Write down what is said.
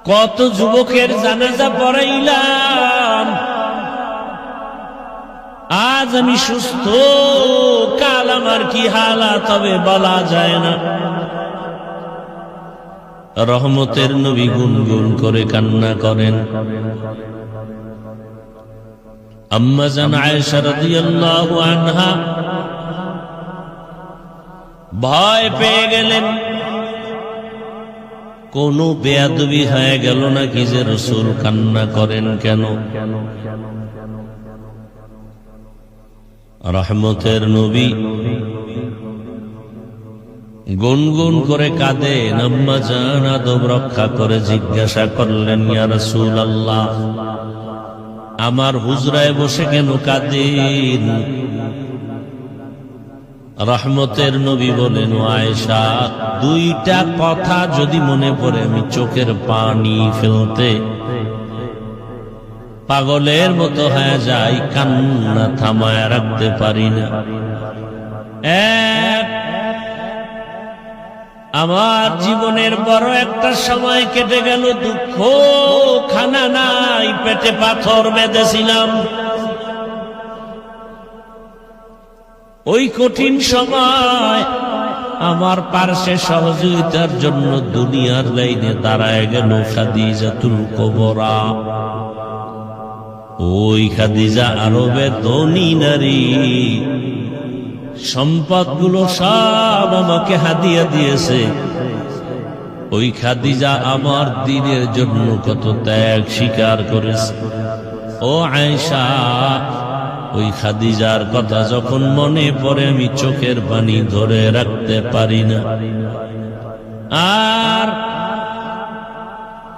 কত যুবকের জানাজা পড়াইলাম, আজ আমি সুস্থ, কাল আমার কি হালাত হবে বলা যায় না। রহমতের নবী গুনগুন করে কান্না করেন। আম্মা জান আয়েশা রাদিয়াল্লাহু আনহা ভয় পেয়ে গেলেন, কোন বেয়াদবি হয়ে গেল নাকি যে রাসূল কান্না করেন কেন? রহমতের নবী গুনগুন করে কাঁদেন। আম্মা জান আদব রক্ষা করে জিজ্ঞাসা করলেন, ইয়া রাসূলুল্লাহ, আমার হুজরায় বসে কেন কাঁদেন? রহমতের নবী বলেন, ও আয়েশা, দুইটা কথা যদি মনে পড়ে আমি চোখের পানি ফেলতে পাগলের মতো হয়ে যাই, কান্না থামায় রাখতে পারি না। এক, আমার জীবনের বড় একটা সময় কেটে গেল, দুঃখ, খানা নাই, পেটে পাথর বেঁধেছিলাম। ওই কঠিন সময় আমার পার্শ্বে সহযোগিতার জন্য দুনিয়ার লাইনে দাঁড়ায় গেল খাদিজাতুল কুবরা। ওই খাদিজা আরবের ধনী নারী, সম্পদগুলো সব আমাকে হাদিয়া দিয়েছে। ওই খাদিজা আমার দ্বীনের জন্য কত ত্যাগ স্বীকার করেছে। ও আয়েশা, ওই খাদিজার কথা যখন মনে পড়ে আমি চোখের পানি ধরে রাখতে পারি না। আর